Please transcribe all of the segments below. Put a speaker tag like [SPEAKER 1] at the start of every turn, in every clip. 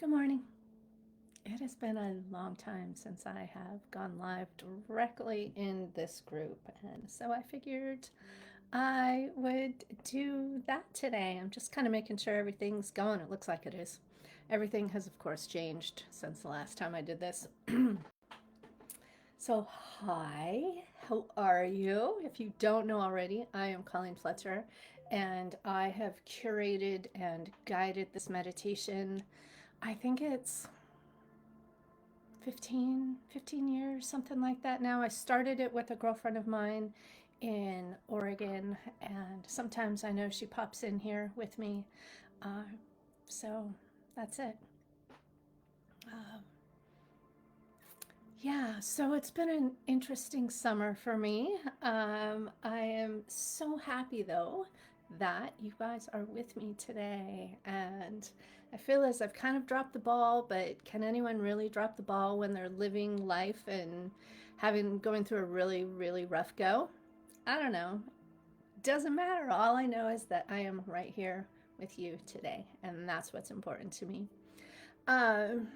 [SPEAKER 1] Good morning. It has been a long time since I have gone live directly in this group, and so I figured I would do that today. I'm just kind of making sure everything's going. It looks like it is. Everything has, of course, changed since the last time I did this. So, hi, how are you? If you don't know already, I am Colleen Fletcher, and I have curated and guided this meditation. I think it's 15 years, something like that now. I started it with a girlfriend of mine in Oregon, and sometimes I know she pops in here with me. Uh, so that's it. Um, yeah, so it's been an interesting summer for me. I am so happy though that you guys are with me today. And I feel as I've kind of dropped the ball, but can anyone really drop the ball when they're living life and having going through a really, really rough go? I don't know. Doesn't matter. All I know is that I am right here with you today, and that's what's important to me. Um,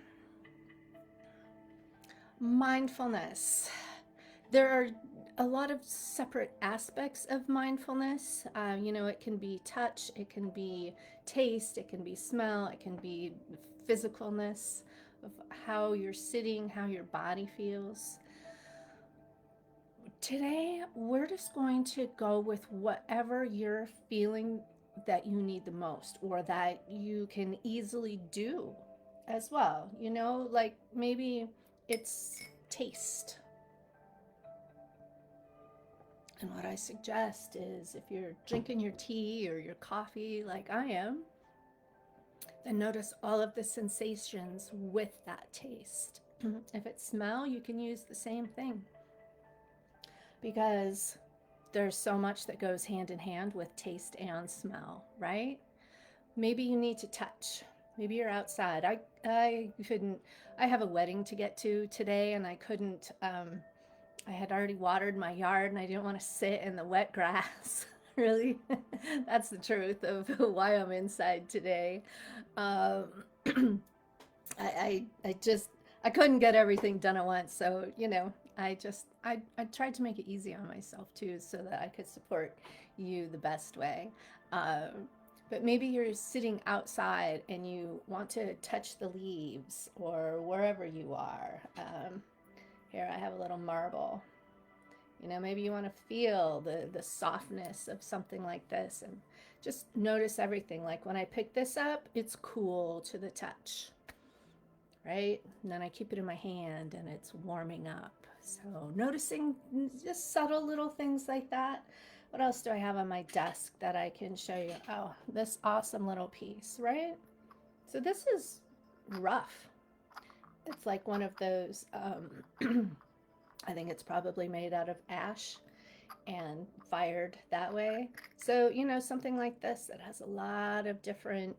[SPEAKER 1] Mindfulness. There are a lot of separate aspects of mindfulness. It can be touch, it can be taste, it can be smell, it can be physicalness of how you're sitting, how your body feels. Today, we're just going to go with whatever you're feeling that you need the most or that you can easily do as well. Like maybe it's taste. And what I suggest is if you're drinking your tea or your coffee like I am, then notice all of the sensations with that taste. If it's smell, you can use the same thing because there's so much that goes hand in hand with taste and smell, right? Maybe you need to touch. Maybe you're outside. I couldn't. I have a wedding to get to today, and I couldn't. I had already watered my yard, and I didn't want to sit in the wet grass. Really, that's the truth of why I'm inside today. Um, I just I couldn't get everything done at once, so I tried to make it easy on myself too, so that I could support you the best way. But maybe you're sitting outside and you want to touch the leaves or wherever you are. Here I have a little marble. Maybe you want to feel the softness of something like this and just notice everything. Like when I pick this up, it's cool to the touch, right? And then I keep it in my hand and it's warming up. So noticing just subtle little things like that. What else do I have on my desk that I can show you? Oh, this awesome little piece, right? So this is rough. It's like one of those, I think it's probably made out of ash and fired that way. So, something like this that has a lot of different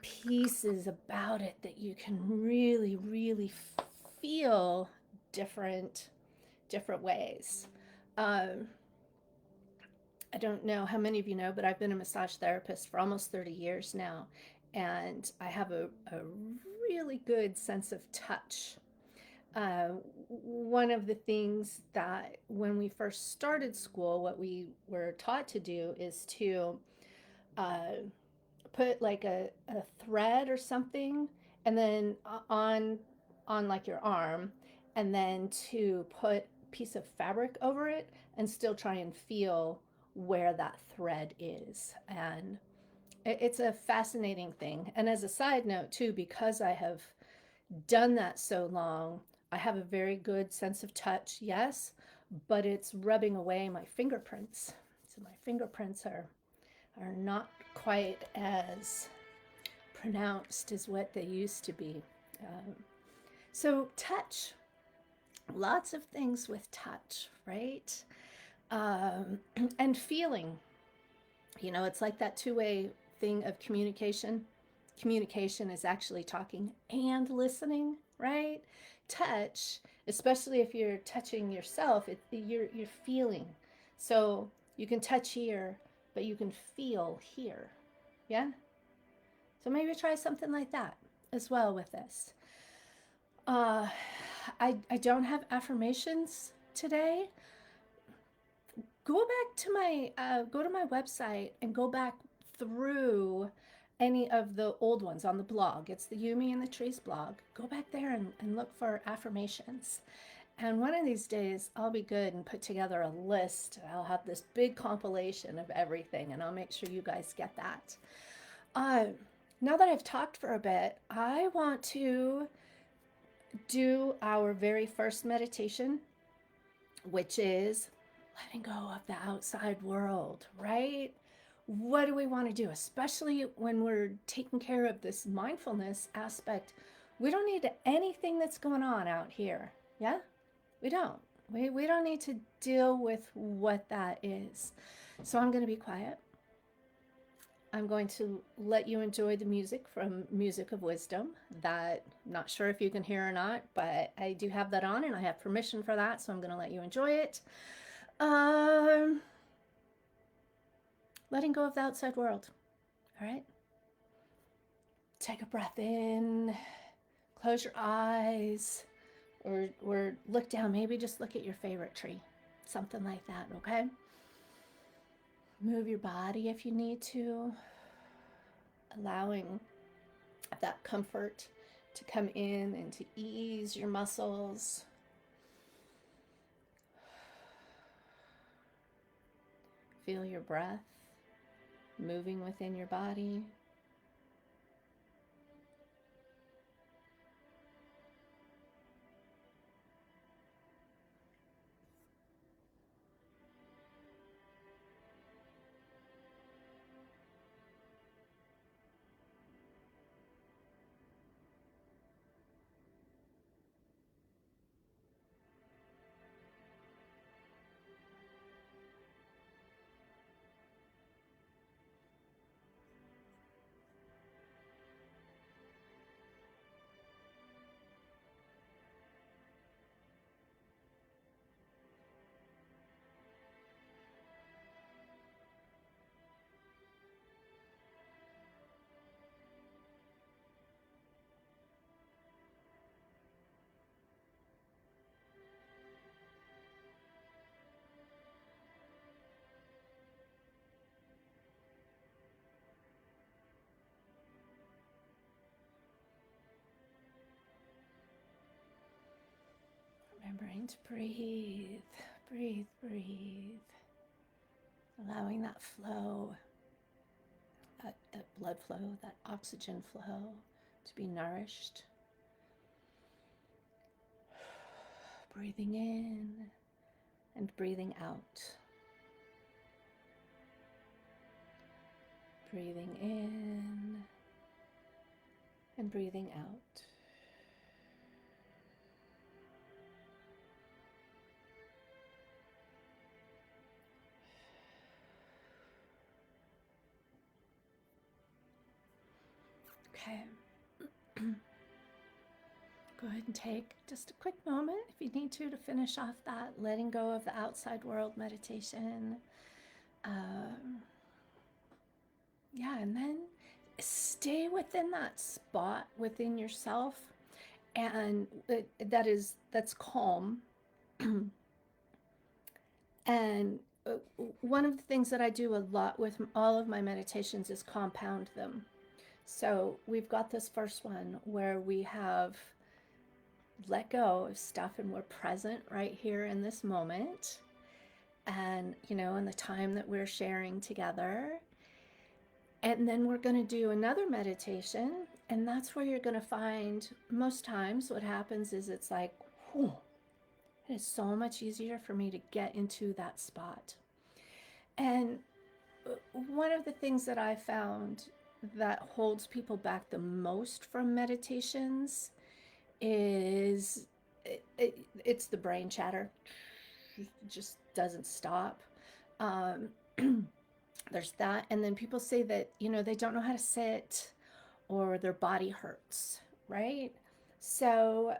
[SPEAKER 1] pieces about it that you can really, really feel different ways. Um, I don't know how many of you know, but I've been a massage therapist for almost 30 years now, and I have a really good sense of touch. Uh, One of the things that when we first started school, what we were taught to do is to uh, put like a thread or something and then on like your arm, and then to put a piece of fabric over it and still try and feel where that thread is. And it's a fascinating thing. And as a side note too, because I have done that so long, I have a very good sense of touch, yes, but it's rubbing away my fingerprints. So my fingerprints are not quite as pronounced as what they used to be. So touch, lots of things with touch, right? Um, and feeling, it's like that two-way thing of communication. Communication is actually talking and listening, right? Touch, especially if you're touching yourself, you're feeling. So you can touch here, but you can feel here. Yeah. So maybe try something like that. as well with this. Uh, I don't have affirmations today. Go back to my go to my website and go back through any of the old ones on the blog. It's the Yumi and the Trees blog. Go back there and look for affirmations. And one of these days, I'll be good and put together a list. I'll have this big compilation of everything, and I'll make sure you guys get that. Uh, Now that I've talked for a bit, I want to do our very first meditation, which is letting go of the outside world, right? What do we want to do, especially when we're taking care of this mindfulness aspect? We don't need anything that's going on out here. Yeah? We don't. We don't need to deal with what that is. So I'm going to be quiet. I'm going to let you enjoy the music from Music of Wisdom that I'm not sure if you can hear or not, but I do have that on and I have permission for that, so I'm going to let you enjoy it. Letting go of the outside world. All right? Take a breath in, close your eyes, or look down. Maybe just look at your favorite tree, something like that, okay? Move your body if you need to, allowing that comfort to come in and to ease your muscles. Feel your breath moving within your body. Remembering to breathe, breathe, breathe. Allowing that flow, that blood flow, that oxygen flow to be nourished. Breathing in and breathing out. Breathing in and breathing out. Okay. Go ahead and take just a quick moment if you need to finish off that letting go of the outside world meditation. Yeah, and then stay within that spot within yourself, and that's calm. And one of the things that I do a lot with all of my meditations is compound them. So we've got this first one where we have let go of stuff and we're present right here in this moment, and in the time that we're sharing together. And then we're going to do another meditation, and that's where you're going to find most times what happens is it's like, whew, it is so much easier for me to get into that spot. And one of the things that I found that holds people back the most from meditations is it's the brain chatter. It just doesn't stop. There's that, and then people say that they don't know how to sit, or their body hurts, right? So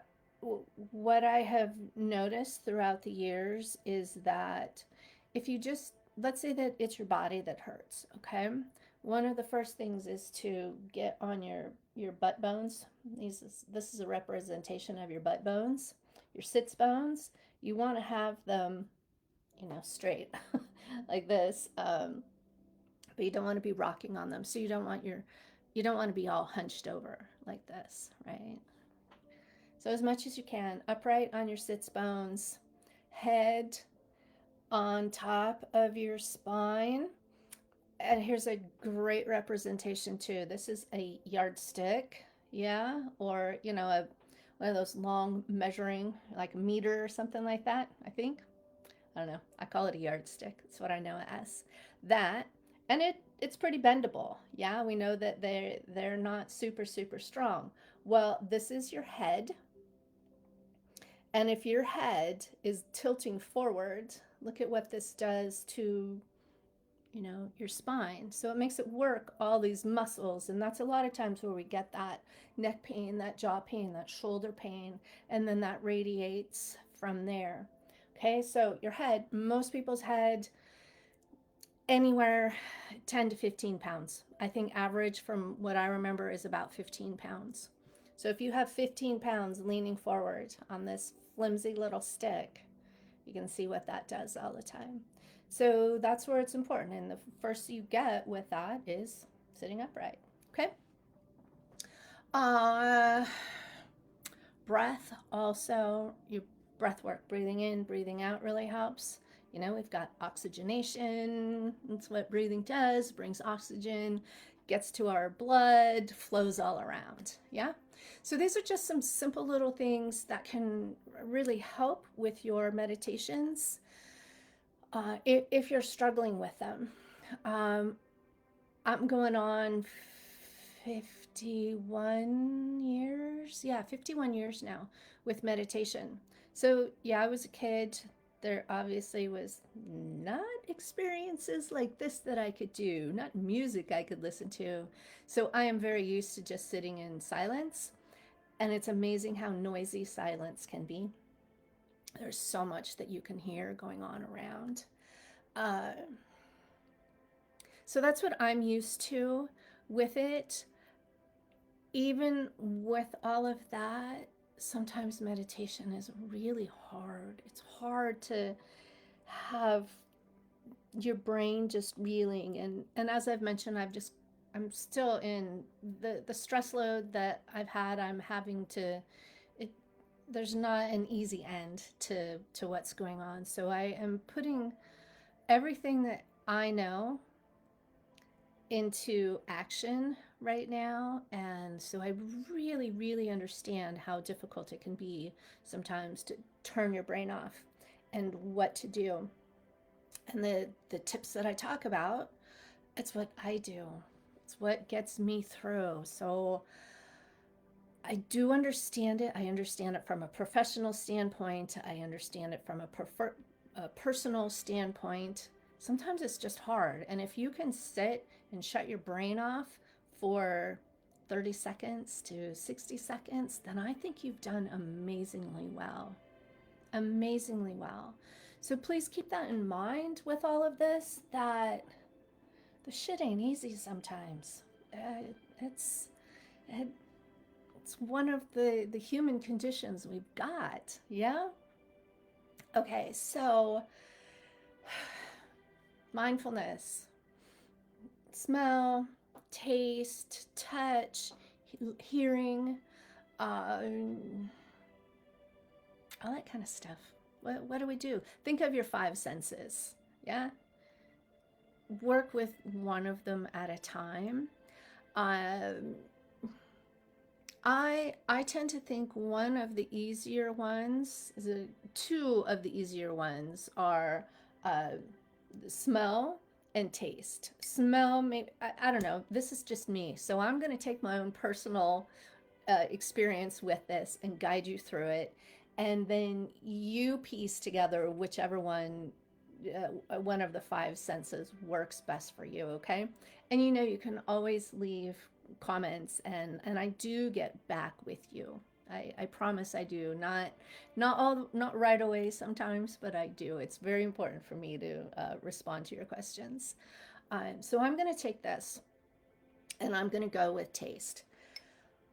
[SPEAKER 1] what I have noticed throughout the years is that if you just, let's say that it's your body that hurts, okay? One of the first things is to get on your butt bones. This is a representation of your butt bones, your sits bones. You want to have them, straight like this, but you don't want to be rocking on them. So you don't want to be all hunched over like this, right? So as much as you can, upright on your sits bones, head on top of your spine. And here's a great representation too. This is a yardstick, yeah, or one of those long measuring, like a meter or something like that. I think, I don't know. I call it a yardstick. That's what I know it as. That, and it's pretty bendable. Yeah, we know that they're not super strong. Well, this is your head, and if your head is tilting forward, look at what this does to your spine. So it makes it work all these muscles. And that's a lot of times where we get that neck pain, that jaw pain, that shoulder pain, and then that radiates from there. Okay, so your head, most people's head, anywhere 10 to 15 pounds. I think average from what I remember is about 15 pounds. So if you have 15 pounds leaning forward on this flimsy little stick, you can see what that does all the time. So that's where it's important. And the first you get with that is sitting upright. Okay. Uh, Breath also, your breath work, breathing in, breathing out really helps. We've got oxygenation. That's what breathing does, brings oxygen, gets to our blood, flows all around. Yeah. So these are just some simple little things that can really help with your meditations if you're struggling with them. Um, I'm going on 51 years. Yeah, 51 years now with meditation. So, yeah, I was a kid. There obviously was not experiences like this that I could do, not music I could listen to. So, I am very used to just sitting in silence. And it's amazing how noisy silence can be. There's so much that you can hear going on around. Uh, so that's what I'm used to with it. Even with all of that, sometimes meditation is really hard. It's hard to have your brain just reeling, and as I've mentioned, I'm still in the stress load that I've had. I'm having to it there's not an easy end to what's going on. So I am putting everything that I know into action right now. And so I really understand how difficult it can be sometimes to turn your brain off and what to do. And the tips that I talk about, it's what I do. It's what gets me through. So I do understand it. I understand it from a professional standpoint. I understand it from a personal standpoint. Sometimes it's just hard. And if you can sit and shut your brain off for 30 seconds to 60 seconds, then I think you've done amazingly well. Amazingly well. So please keep that in mind with all of this, that the shit ain't easy sometimes. It's it, it's one of the human conditions we've got. Yeah. Okay. So mindfulness, smell, taste, touch, hearing, all that kind of stuff. What do we do? Think of your five senses. Yeah. Work with one of them at a time. Um, I tend to think one of the easier ones, two of the easier ones are uh, smell and taste. Smell, maybe I don't know. This is just me, so I'm going to take my own personal experience with this and guide you through it, and then you piece together whichever one of the five senses works best for you. Okay, and you can always leave comments, and I do get back with you. I promise I do. Not right away sometimes, but I do. It's very important for me to respond to your questions. So I'm going to take this. and I'm going to go with taste.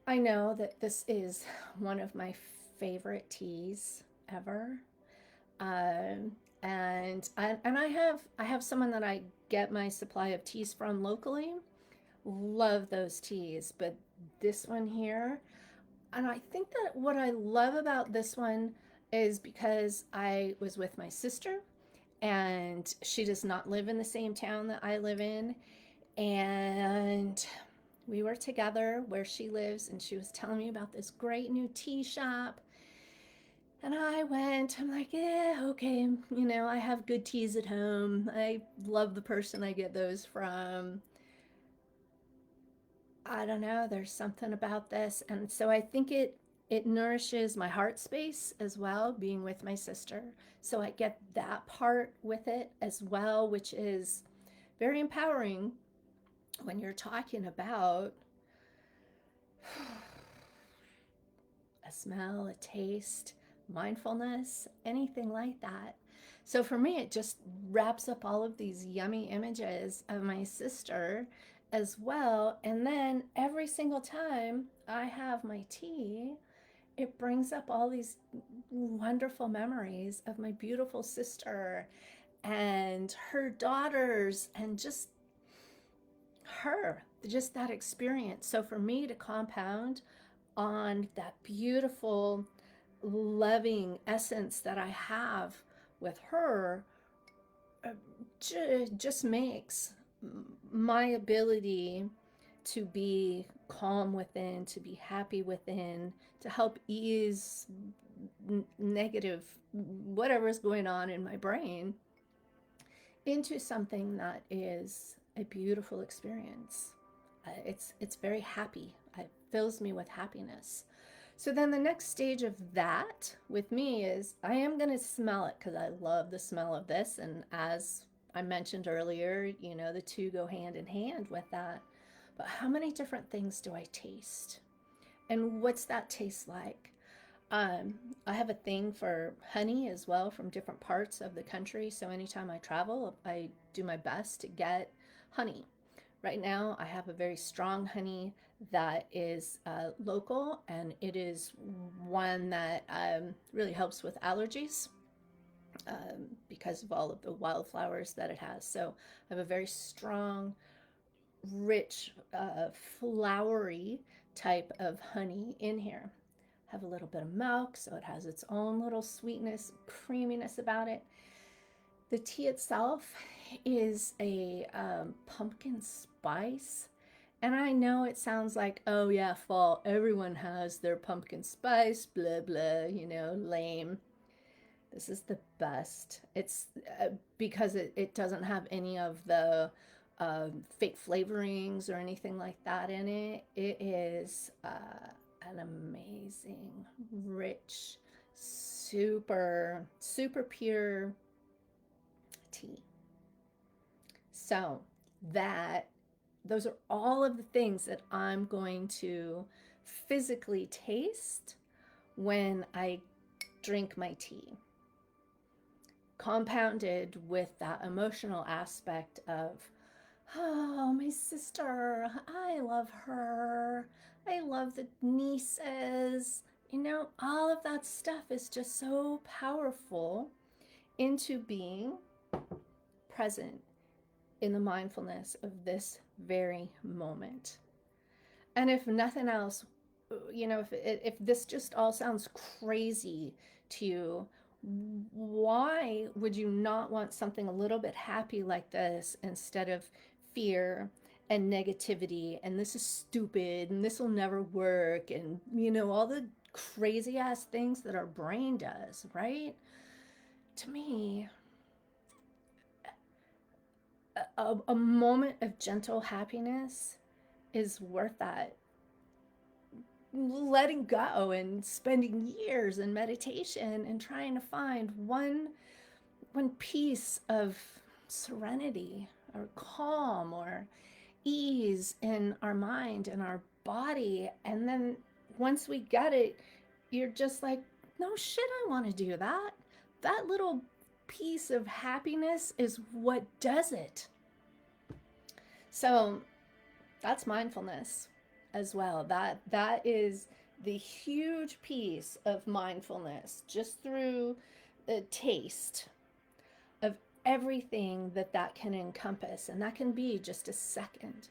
[SPEAKER 1] I know that this is one of my favorite teas ever. Um, and I have someone that I get my supply of teas from locally. Love those teas, but this one here, and I think that what I love about this one is because I was with my sister and she does not live in the same town that I live in, and we were together where she lives, and she was telling me about this great new tea shop. And I went, I'm like, yeah, okay, I have good teas at home. I love the person I get those from. I don't know, there's something about this. And so I think it nourishes my heart space as well, being with my sister. So I get that part with it as well, which is very empowering when you're talking about a smell, a taste, mindfulness, anything like that. So for me, it just wraps up all of these yummy images of my sister as well. And then every single time I have my tea, it brings up all these wonderful memories of my beautiful sister and her daughters and just that experience. So for me to compound on that beautiful, loving essence that I have with her, uh, just makes my ability to be calm within, to be happy within, to help ease negative whatever's going on in my brain into something that is a beautiful experience. It's very happy. It fills me with happiness. So then the next stage of that with me is I am going to smell it because I love the smell of this. And as I mentioned earlier, the two go hand in hand with that. But how many different things do I taste? And what's that taste like? I have a thing for honey as well from different parts of the country. So anytime I travel, I do my best to get honey. Right now, I have a very strong honey that is local, and it is one that really helps with allergies because of all of the wildflowers that it has. So I have a very strong, rich, flowery type of honey in here. Have a little bit of milk, so it has its own little sweetness, creaminess about it. The tea itself is a pumpkin spice. And I know it sounds like, oh yeah, fall, everyone has their pumpkin spice, blah, blah, lame. This is the best. It's because it doesn't have any of the fake flavorings or anything like that in it. It is an amazing, rich, super, super pure tea. So that those are all of the things that I'm going to physically taste when I drink my tea, compounded with that emotional aspect of, oh, my sister, I love her, I love the nieces, all of that stuff is just so powerful into being present in the mindfulness of this very moment. And if nothing else, if this just all sounds crazy to you, why would you not want something a little bit happy like this instead of fear and negativity and this is stupid and this will never work and all the crazy ass things that our brain does, right? To me, a moment of gentle happiness is worth that. Letting go and spending years in meditation and trying to find one piece of serenity or calm or ease in our mind and our body, and then once we get it, you're just like, no shit, I want to do that. That little piece of happiness is what does it. So That's mindfulness as well. That is the huge piece of mindfulness, just through the taste of everything that that can encompass, and that can be just a second,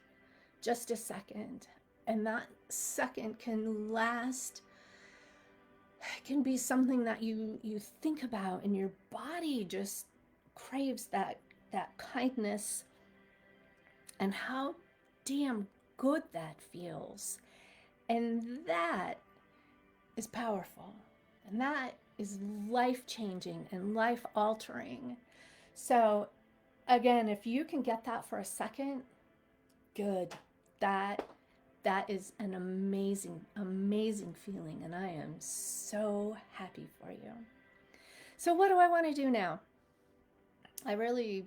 [SPEAKER 1] and that second can last, can be something that you think about, and your body just craves that kindness, and how damn good that feels. And that is powerful. And that is life changing and life altering. So, again, if you can get that for a second, good. That that is an amazing, amazing feeling, and I am so happy for you. So, what do I want to do now? I really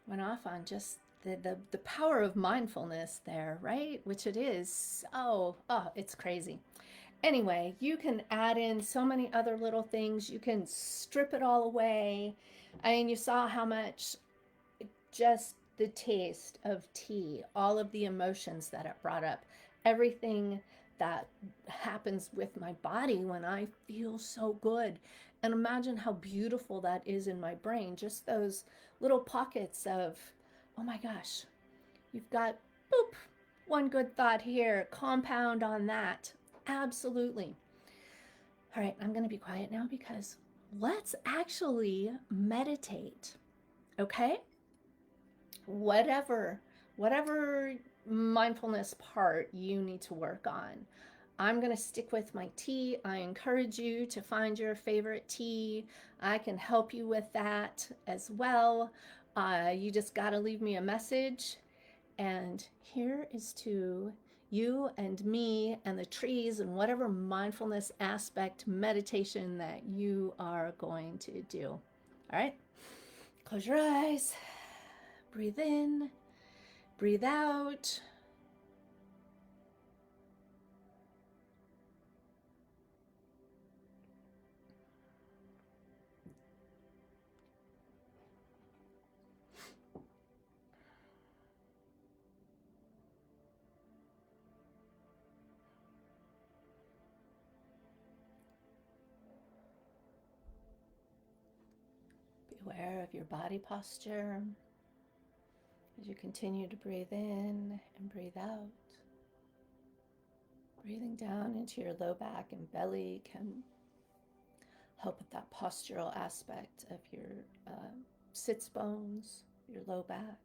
[SPEAKER 1] went off on just the power of mindfulness there, right? Which it is. Oh, it's crazy. Anyway, you can add in so many other little things. You can strip it all away. I mean, you saw how much just the taste of tea, all of the emotions that it brought up, everything that happens with my body when I feel so good. And imagine how beautiful that is in my brain. Just those little pockets of, oh my gosh, you've got, boop, one good thought here, compound on that. Absolutely. All right, I'm going to be quiet now because let's actually meditate. Okay? Whatever mindfulness part you need to work on. I'm going to stick with my tea. I encourage you to find your favorite tea. I can help you with that as well. You just got to leave me a message. And here is to you and me and the trees and whatever mindfulness aspect meditation that you are going to do. All right? Close your eyes. Breathe in. Breathe out. Be aware of your body posture as you continue to breathe in and breathe out. Breathing down into your low back and belly can help with that postural aspect of your sits bones, your low back.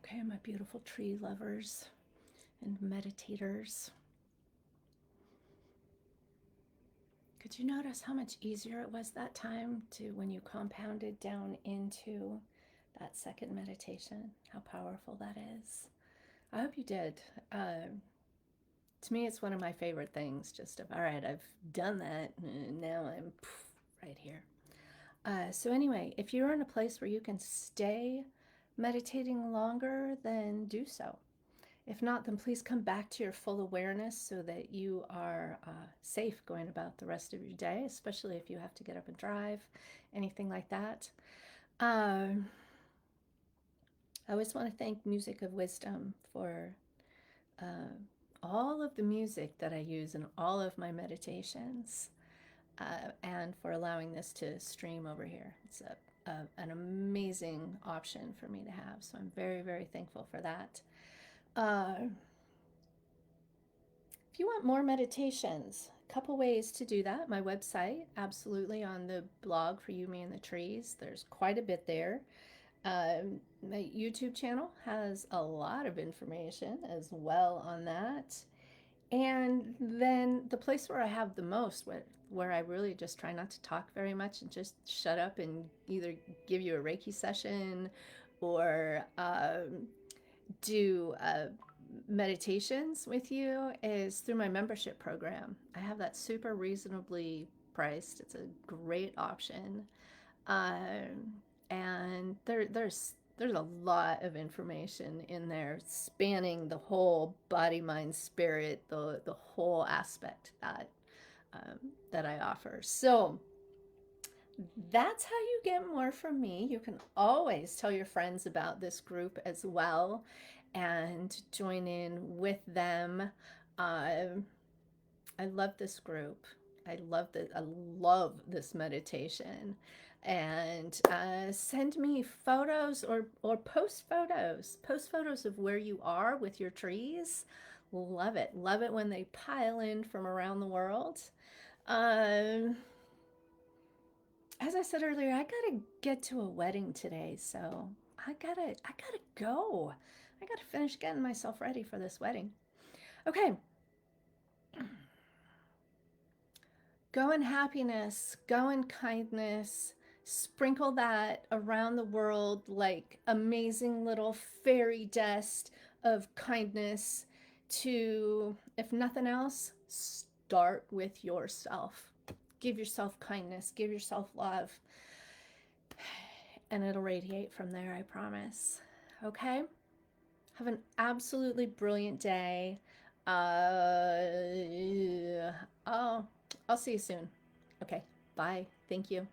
[SPEAKER 1] Okay, my beautiful tree lovers and meditators. Could you notice how much easier it was that time to when you compounded down into that second meditation? How powerful that is. I hope you did. To me, it's one of my favorite things. Just of, all right, I've done that, and now I'm right here. So anyway, if you're in a place where you can stay meditating longer, then do so. If not, then please come back to your full awareness so that you are safe going about the rest of your day, especially if you have to get up and drive, anything like that. I always want to thank Music of Wisdom for uh, all of the music that I use in all of my meditations, and for allowing this to stream over here. It's an amazing option for me to have, so I'm very, very thankful for that. If you want more meditations, a couple ways to do that. My website, absolutely, on the blog for You, Me, and the Trees. There's quite a bit there. My YouTube channel has a lot of information as well on that. And then the place where I have the most, where I really just try not to talk very much and just shut up and either give you a Reiki session or do meditations with you, is through my membership program. I have that super reasonably priced. It's a great option. And there's a lot of information in there spanning the whole body, mind, spirit, the whole aspect that I offer. So that's how you get more from me. You can always tell your friends about this group as well and join in with them. I love this group. I love this meditation. And send me photos or post photos of where you are with your trees. Love it. Love it when they pile in from around the world. Um, as I said earlier, I gotta get to a wedding today, so I gotta go. I gotta finish getting myself ready for this wedding. Okay. Go in happiness, go in kindness, sprinkle that around the world like amazing little fairy dust of kindness to, if nothing else, start with yourself. Give yourself kindness, give yourself love, and it'll radiate from there, I promise. Okay? Have an absolutely brilliant day. Uh, I'll see you soon. Okay, bye. Thank you.